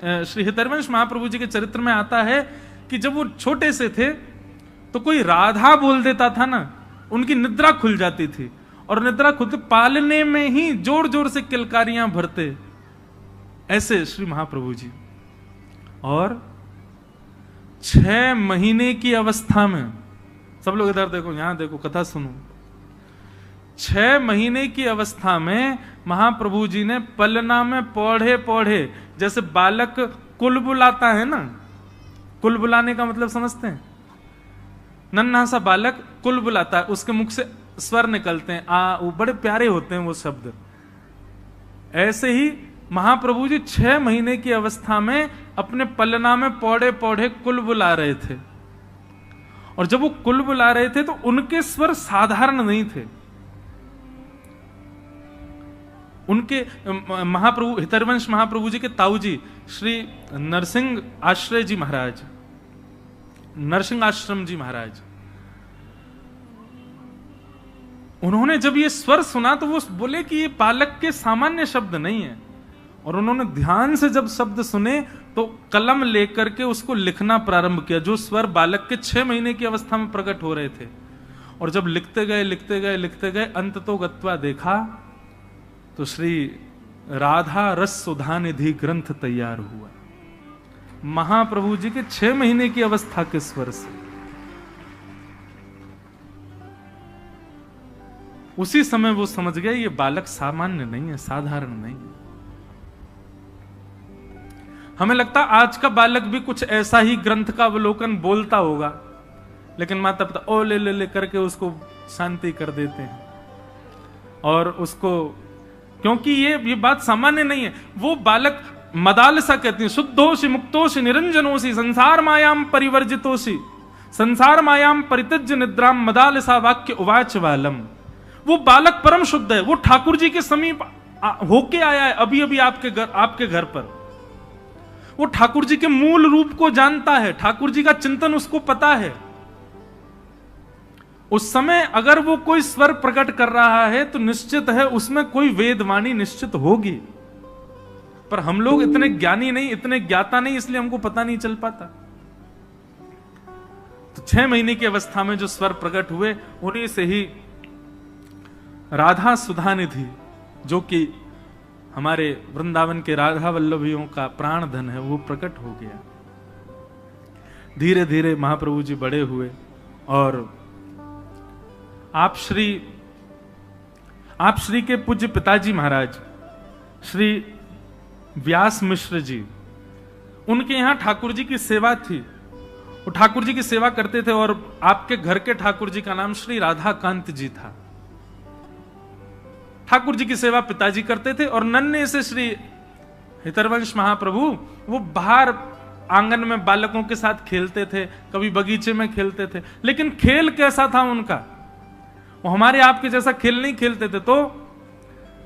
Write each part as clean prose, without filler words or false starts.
श्री हितरवंश महाप्रभु जी के चरित्र में आता है कि जब वो छोटे से थे तो कोई राधा बोल देता था ना, उनकी निद्रा खुल जाती थी, और निद्रा खुलते पालने में ही जोर जोर से किलकारियां भरते, ऐसे श्री महाप्रभु जी। और 6 महीने की अवस्था में, सब लोग इधर देखो, यहां देखो, कथा सुनो, 6 महीने की अवस्था में महाप्रभु जी ने पलना में पौढ़े पौढ़े, जैसे बालक कुल बुलाता है ना, कुल बुलाने का मतलब समझते हैं, नन्हा सा बालक कुल बुलाता है, उसके मुख से स्वर निकलते हैं, वो बड़े प्यारे होते हैं वो शब्द। ऐसे ही महाप्रभु जी 6 महीने की अवस्था में अपने पलना में पौड़े पौड़े कुल बुला रहे थे, और जब वो कुल बुला रहे थे तो उनके स्वर साधारण नहीं थे। उनके महाप्रभु हितरवंश महाप्रभु जी के ताऊ जी श्री नरसिंह आश्रय जी महाराज, नरसिंह आश्रम जी महाराज, उन्होंने जब ये स्वर सुना तो वो बोले कि ये बालक के सामान्य शब्द नहीं है, और उन्होंने ध्यान से जब शब्द सुने तो कलम लेकर के उसको लिखना प्रारंभ किया, जो स्वर बालक के 6 महीने की अवस्था में प्रकट हो रहे थे। और जब लिखते गए लिखते गए लिखते गए, अंत तो गत्वा देखा तो श्री राधा रस सुधा निधि ग्रंथ तैयार हुआ, महाप्रभु जी के 6 महीने की अवस्था के स्वर से। उसी समय वो समझ गए ये बालक सामान्य नहीं है, साधारण नहीं है। हमें लगता आज का बालक भी कुछ ऐसा ही ग्रंथ का अवलोकन बोलता होगा, लेकिन माता पिता ओ ले ले ले करके उसको शांति कर देते हैं, और उसको, क्योंकि ये बात सामान्य नहीं है। वो बालक मदालसा कहती है, शुद्धोषि मुक्तोषि निरंजनोषि संसार मायाम परिवर्जितोषि संसार मायाम परित्यज्य निद्राम मदालसा वाक्य उवाच वालम। वो बालक परम शुद्ध है, वो ठाकुर जी के समीप होके आया है अभी अभी आपके घर पर। वो ठाकुर जी के मूल रूप को जानता है, ठाकुर जी का चिंतन उसको पता है। उस समय अगर वो कोई स्वर प्रकट कर रहा है तो निश्चित है उसमें कोई वेदवाणी निश्चित होगी, पर हम लोग इतने ज्ञानी नहीं, इतने ज्ञाता नहीं, इसलिए हमको पता नहीं चल पाता। तो 6 महीने की अवस्था में जो स्वर प्रकट हुए, उन्हीं से ही राधा सुधा निधि, जो कि हमारे वृंदावन के राधा वल्लभियों का प्राण धन है, वो प्रकट हो गया। धीरे धीरे महाप्रभु जी बड़े हुए, और आप श्री के पूज्य पिताजी महाराज श्री व्यास मिश्र जी, उनके यहां ठाकुर जी की सेवा थी, वो ठाकुर जी की सेवा करते थे, और आपके घर के ठाकुर जी का नाम श्री राधाकांत जी था। ठाकुर जी की सेवा पिताजी करते थे, और नन्हे से श्री हितरवंश महाप्रभु वो बाहर आंगन में बालकों के साथ खेलते थे, कभी बगीचे में खेलते थे। लेकिन खेल कैसा था उनका, वो हमारे आपके जैसा खेल नहीं खेलते थे। तो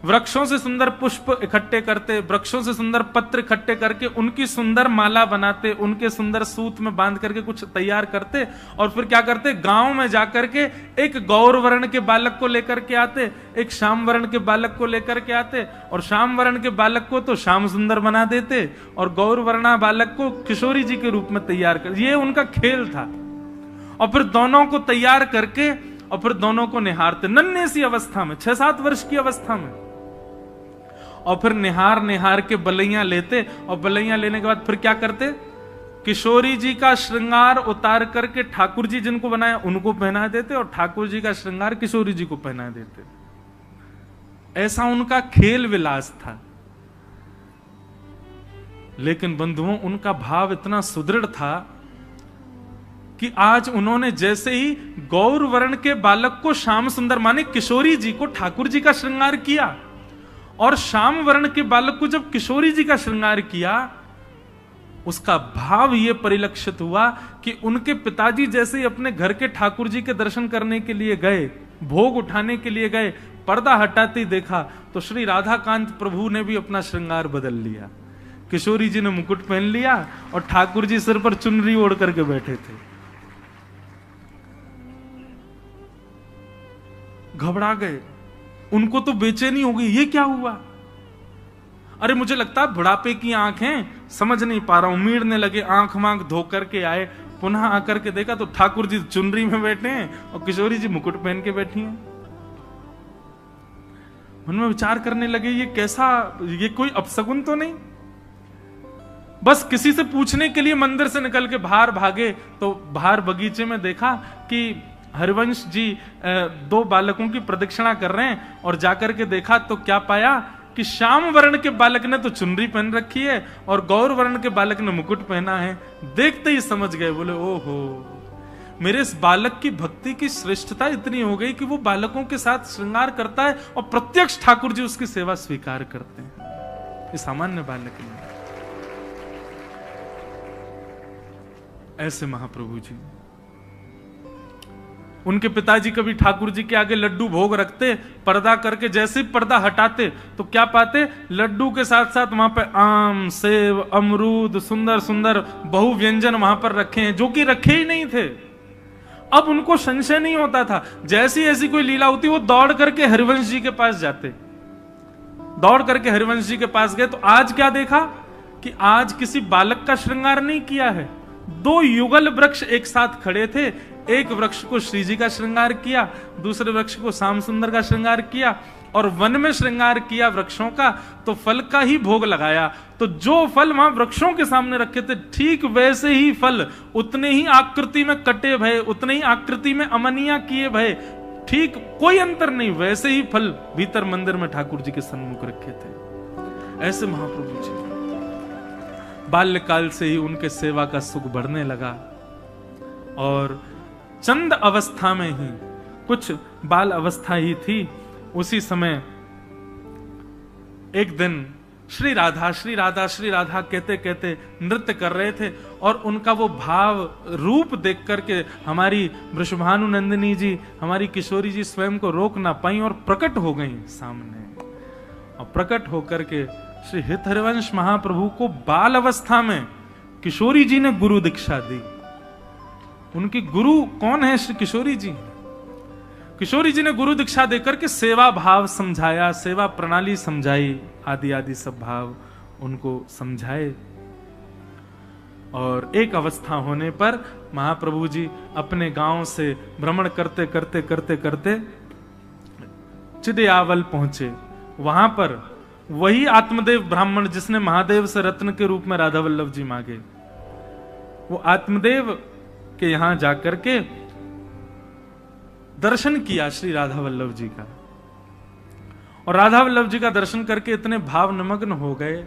वृक्षों से सुंदर पुष्प इकट्ठे करते, वृक्षों से सुंदर पत्र इकट्ठे करके उनकी सुंदर माला बनाते, उनके सुंदर सूत में बांध करके कुछ तैयार करते, और फिर क्या करते, गांव में जाकर के एक गौर वर्ण के बालक को लेकर के आते, एक श्याम वर्ण के बालक को लेकर के आते, और श्याम वर्ण के बालक को तो श्याम सुंदर बना देते, और गौर वर्णा बालक को किशोरी जी के रूप में तैयार कर, ये उनका खेल था। और फिर दोनों को तैयार करके, और फिर दोनों को निहारते, नन्हे सी अवस्था में, 6-7 वर्ष की अवस्था में, और फिर निहार निहार के बलैया लेते, और बलैया लेने के बाद फिर क्या करते, किशोरी जी का श्रृंगार उतार करके ठाकुर जी जिनको बनाया उनको पहना देते, और ठाकुर जी का श्रृंगार किशोरी जी को पहना देते। ऐसा उनका खेल विलास था। लेकिन बंधुओं, उनका भाव इतना सुदृढ़ था कि आज उन्होंने जैसे ही गौर वर्ण के बालक को श्याम सुंदर, माने किशोरी जी को ठाकुर जी का श्रृंगार किया, और श्याम वर्ण के बालक को जब किशोरी जी का श्रृंगार किया, उसका भाव यह परिलक्षित हुआ कि उनके पिताजी जैसे ही अपने घर के ठाकुर जी के दर्शन करने के लिए गए, भोग उठाने के लिए गए, पर्दा हटाते देखा तो श्री राधाकांत प्रभु ने भी अपना श्रृंगार बदल लिया। किशोरी जी ने मुकुट पहन लिया, और ठाकुर जी सिर पर चुनरी ओढ़ करके बैठे थे। घबरा गए, उनको तो बेचैनी हो गई, ये क्या हुआ। अरे मुझे लगता है बुढ़ापे की आंखें, समझ नहीं पा रहा हूं। उमीड़ने लगे, आंख मांख धो करके आए, पुनः आकर के देखा तो ठाकुर जी चुनरी में बैठे हैं और किशोरी जी मुकुट पहन के बैठी हैं। मन में विचार करने लगे, ये कैसा, ये कोई अपशगुन तो नहीं। बस किसी से पूछने के लिए मंदिर से निकल के बाहर भागे तो बाहर बगीचे में देखा कि हरिवंश जी 2 बालकों की प्रदक्षिणा कर रहे हैं, और जाकर के देखा तो क्या पाया कि श्याम वर्ण के बालक ने तो चुनरी पहन रखी है और गौर वर्ण के बालक ने मुकुट पहना है। देखते ही समझ गए, बोले ओहो, मेरे इस बालक की भक्ति की श्रेष्ठता इतनी हो गई कि वो बालकों के साथ श्रृंगार करता है और प्रत्यक्ष ठाकुर जी उसकी सेवा स्वीकार करते हैं। ये सामान्य बालक नहीं। ऐसे महाप्रभु जी, उनके पिताजी कभी ठाकुर जी के आगे लड्डू भोग रखते, पर्दा करके जैसे पर्दा हटाते तो क्या पाते, लड्डू के साथ साथ वहां पे आम, सेब, अमरूद, सुंदर सुंदर बहु व्यंजन वहां पर रखे हैं, जो कि रखे ही नहीं थे। अब उनको संशय नहीं होता था, जैसी ऐसी कोई लीला होती वो दौड़ करके हरिवंश जी के पास जाते। दौड़ करके हरिवंश जी के पास गए तो आज क्या देखा कि आज किसी बालक का श्रृंगार नहीं किया है। 2 युगल वृक्ष एक साथ खड़े थे, एक वृक्ष को श्री जी का श्रृंगार किया, दूसरे वृक्ष को श्याम सुंदर का श्रृंगार किया, और वन में श्रृंगार किया वृक्षों का तो फल का ही भोग लगाया। तो जो फल वहां वृक्षों के सामने रखे थे, ठीक वैसे ही फल उतने ही आकृति में कटे भये, उतने ही आकृति में अमनिया किए भये, ठीक कोई अंतर नहीं, वैसे ही फल भीतर मंदिर में ठाकुर जी के सन्मुख रखे थे। ऐसे महाप्रभु जी, बाल्यकाल से ही उनके सेवा का सुख बढ़ने लगा, और चंद अवस्था में ही, कुछ बाल अवस्था ही थी, उसी समय एक दिन श्री राधा श्री राधा श्री राधा कहते कहते नृत्य कर रहे थे, और उनका वो भाव रूप देख करके हमारी वृषभानु नंदिनी जी, हमारी किशोरी जी स्वयं को रोक ना पाई और प्रकट हो गई सामने। और प्रकट होकर के श्री हित हरिवंश महाप्रभु को बाल अवस्था में किशोरी जी ने गुरु दीक्षा दी। उनकी गुरु कौन है? श्री किशोरी जी। किशोरी जी ने गुरु दीक्षा देकर के सेवा भाव समझाया, सेवा प्रणाली समझाई, आदि आदि सब भाव उनको समझाए। और एक अवस्था होने पर महाप्रभु जी अपने गांव से भ्रमण करते करते करते करते चिदयावल पहुंचे। वहां पर वही आत्मदेव ब्राह्मण जिसने महादेव से रत्न के रूप में राधा वल्लभ जी मांगे, वो आत्मदेव के यहां जाकर के दर्शन किया श्री राधा वल्लभ जी का, और राधा वल्लभ जी का दर्शन करके इतने भाव निमग्न हो गए,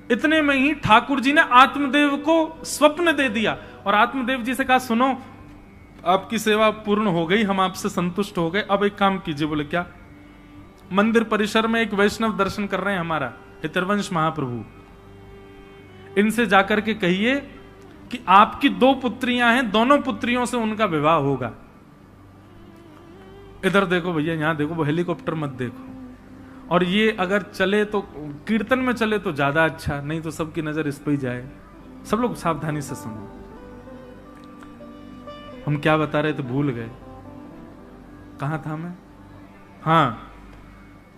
इतने में ही ठाकुर जी ने आत्मदेव को स्वप्न दे दिया और आत्मदेव जी से कहा, सुनो आपकी सेवा पूर्ण हो गई, हम आपसे संतुष्ट हो गए, अब एक काम कीजिए। बोले क्या? मंदिर परिसर में एक वैष्णव दर्शन कर रहे हैं हमारा हितरवंश महाप्रभु, इनसे जाकर के कहिए कि आपकी 2 पुत्रियां हैं, दोनों पुत्रियों से उनका विवाह होगा। इधर देखो भैया, यहां देखो, वो हेलीकॉप्टर मत देखो, और ये अगर चले तो कीर्तन में चले तो ज्यादा अच्छा, नहीं तो सबकी नजर इस पर ही जाए। सब लोग सावधानी से सुनो, हम क्या बता रहे थे भूल गए, कहां था मैं? हाँ,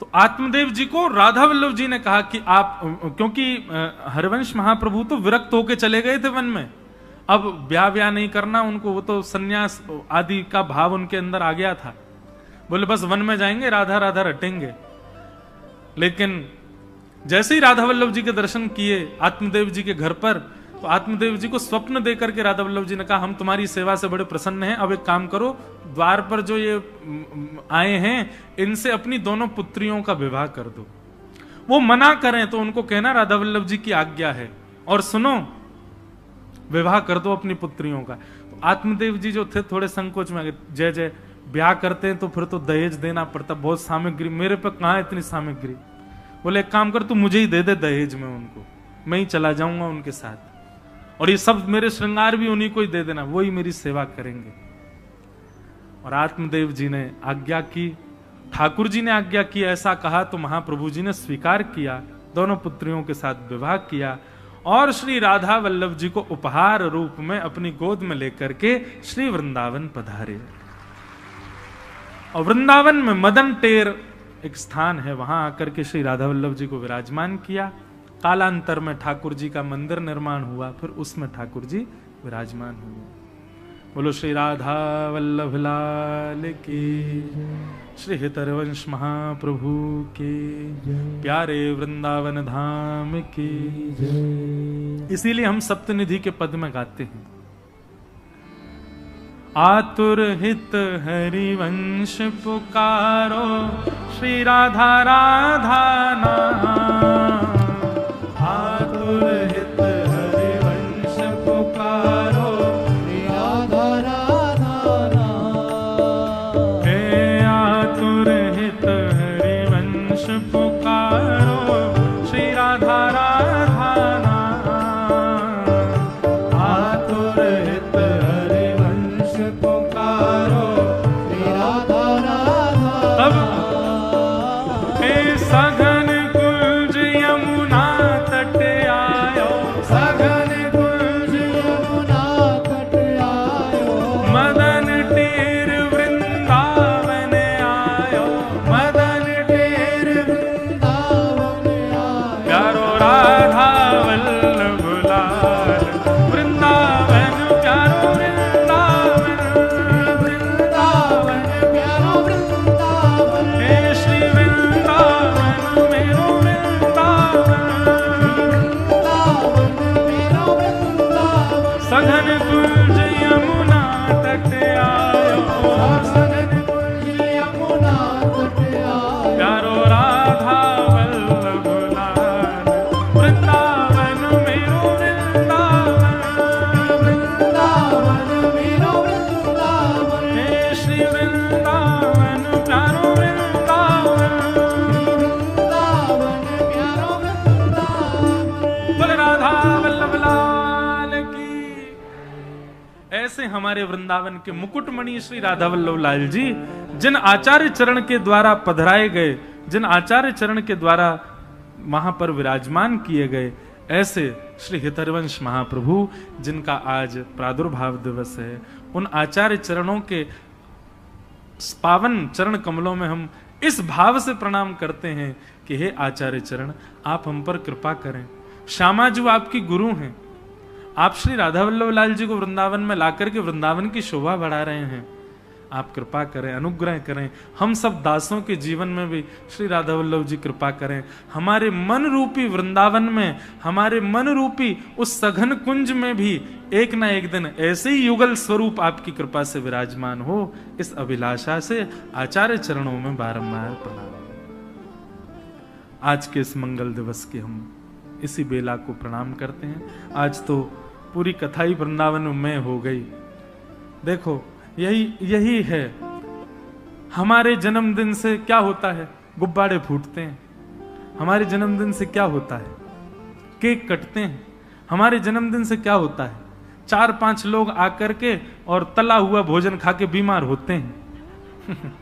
तो आत्मदेव जी को राधा वल्लभ जी ने कहा कि आप, क्योंकि हरिवंश महाप्रभु तो विरक्त होके चले गए थे वन में, अब ब्याह नहीं करना उनको, वो तो सन्यास आदि का भाव उनके अंदर आ गया था। बोले बस वन में जाएंगे, राधा राधा रटेंगे। लेकिन जैसे ही राधा वल्लभ जी के दर्शन किए आत्मदेव जी के घर पर, तो आत्मदेव जी को स्वप्न देकर के राधा वल्लभ जी ने कहा, हम तुम्हारी सेवा से बड़े प्रसन्न हैं, अब एक काम करो, द्वार पर जो ये आए हैं इनसे अपनी दोनों पुत्रियों का विवाह कर दो। वो मना करें तो उनको कहना राधा वल्लभ जी की आज्ञा है, और सुनो विवाह कर दो अपनी पुत्रियों का। तो आत्मदेव जी जो थे थोड़े संकोच में आ गए, जय जय, ब्याह करते हैं तो फिर तो दहेज देना पड़ता, बहुत सामग्री, मेरे पे कहां इतनी सामग्री। बोले एक काम कर, तू मुझे ही दे दे दहेज में उनको, मैं ही चला जाऊंगा उनके साथ, और ये सब मेरे श्रृंगार भी उन्हीं को ही दे देना, वही मेरी सेवा करेंगे। और आत्मदेव जी ने आज्ञा की, ठाकुर जी ने आज्ञा की, ऐसा कहा तो महाप्रभु जी ने स्वीकार किया, दोनों पुत्रियों के साथ विवाह किया, और श्री राधा वल्लभ जी को उपहार रूप में अपनी गोद में लेकर के श्री वृंदावन पधारे। और वृंदावन में मदन टेर एक स्थान है, वहां आकर के श्री राधा वल्लभ जी को विराजमान किया। कालांतर में ठाकुर जी का मंदिर निर्माण हुआ, फिर उसमें ठाकुर जी विराजमान हुए। बोलो श्री राधा वल्लभ लाल की, श्री हितरवंश महाप्रभु के, प्यारे वृंदावन धाम की। इसीलिए हम सप्तनिधि के पद में गाते हैं, आतुर हित हरिवंश पुकारो, श्री राधा राधा नाम। आतुर हित हरिवंश पुकारो, श्री राधा राधा नाम। हे आतुर हित हरिवंश पुकारो, श्री राधा राधा नाम। आतुर हित हरिवंश पुकारो, श्री राधा राधा। अब हे सघन कुंज यमुना तट आयो, सघन कुंज यमुना तट आयो। मदन टेर वृंदावन आयो, मदन टेर वृंदावन आयो। प्यारो राधा वल्लभ लाल, वृंदावन प्यारो वृंदावन, वृंदावन प्यारो वृंदावन। हे श्री वृंदावन मेरो वृंदावन, वृंदावन मेरो वृंदावन। सघन कुंज यमुना तट आयो, सघन कुंज यमुना तट आयो। प्यारो राधा वल्लभ लाल, वृंदावन मेरो वृंदावन, वृंदावन मेरो वृंदावन। हे श्री वृंदावन प्यारो वृंदावन, वृंदावन प्यारो वृंदावन। बोले राधा वल्लभ लाल की। ऐसे हमारे वृंदावन के मुकुटमणि श्री राधा वल्लभ लाल जी, जिन आचार्य चरण के द्वारा पधराए गए, जिन आचार्य चरण के द्वारा वहां पर विराजमान किए गए, ऐसे श्री हितरवंश महाप्रभु जिनका आज प्रादुर्भाव दिवस है, उन आचार्य चरणों के पावन चरण कमलों में हम इस भाव से प्रणाम करते हैं कि हे आचार्य चरण, आप हम पर कृपा करें। श्यामा जी आपकी गुरु हैं, आप श्री राधा वल्लभ लाल जी को वृंदावन में लाकर के वृंदावन की शोभा बढ़ा रहे हैं। आप कृपा करें, अनुग्रह करें, हम सब दासों के जीवन में भी श्री राधा वल्लभ जी कृपा करें। हमारे मन रूपी वृंदावन में, हमारे मन रूपी उस सघन कुंज में भी एक ना एक दिन ऐसे ही युगल स्वरूप आपकी कृपा से विराजमान हो, इस अभिलाषा से आचार्य चरणों में बारंबार प्रणाम। आज के इस मंगल दिवस के हम इसी बेला को प्रणाम करते हैं। आज तो पूरी कथा ही वृंदावन में हो गई। देखो यही है, हमारे जन्मदिन से क्या होता है, गुब्बारे फूटते हैं। हमारे जन्मदिन से क्या होता है, केक कटते हैं। हमारे जन्मदिन से क्या होता है, 4-5 लोग आकर के और तला हुआ भोजन खा के बीमार होते हैं।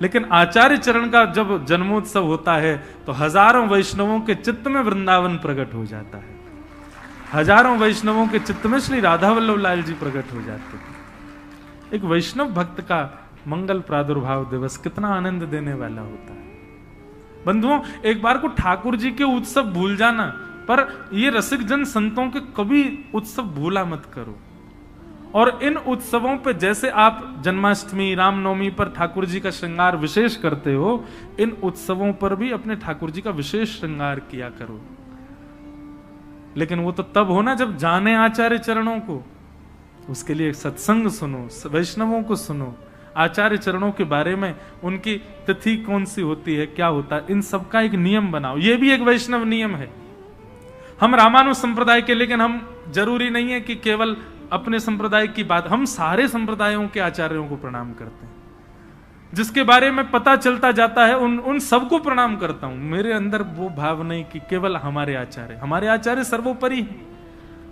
लेकिन आचार्य चरण का जब जन्मोत्सव होता है तो हजारों वैष्णवों के चित्त में वृंदावन प्रकट हो जाता है। हजारों वैष्णवों के चित्त में श्री राधा वल्लभ लाल जी प्रकट हो जाते हैं। एक वैष्णव भक्त का मंगल प्रादुर्भाव दिवस कितना आनंद देने वाला होता है। बंधुओं, एक बार को ठाकुर जी के उत्सव भूल जाना, पर ये रसिक जन संतों के कभी उत्सव भूला मत करो। और इन उत्सवों पे जैसे आप जन्माष्टमी, रामनवमी पर ठाकुर जी का श्रृंगार विशेष करते हो, इन उत्सवों पर भी अपने ठाकुर जी का विशेष श्रृंगार किया करो। लेकिन वो तो तब हो ना जब जाने आचार्य चरणों को। उसके लिए सत्संग सुनो, वैष्णवों को सुनो, आचार्य चरणों के बारे में, उनकी तिथि कौन सी होती है, क्या होता है, इन सब का एक नियम बनाओ। ये भी एक वैष्णव नियम है। हम रामानुज संप्रदाय के, लेकिन हम जरूरी नहीं है कि केवल अपने संप्रदाय की बात, हम सारे संप्रदायों के आचार्यों को प्रणाम करते हैं। जिसके बारे में पता चलता जाता है उन सबको प्रणाम करता हूं। मेरे अंदर वो भाव नहीं कि केवल हमारे आचार्य सर्वोपरि हैं,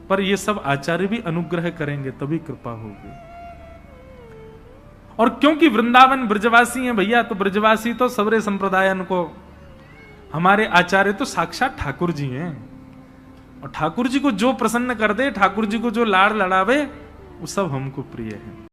पर ये सब आचार्य भी अनुग्रह करेंगे तभी कृपा होगी। और क्योंकि वृंदावन ब्रजवासी हैं भैया, तो ब्रजवासी तो सबरे संप्रदायन को, हमारे आचार्य तो साक्षात ठाकुर जी हैं। और ठाकुर जी को जो प्रसन्न कर दे, ठाकुर जी को जो लाड़ लड़ावे, वो सब हमको प्रिय है।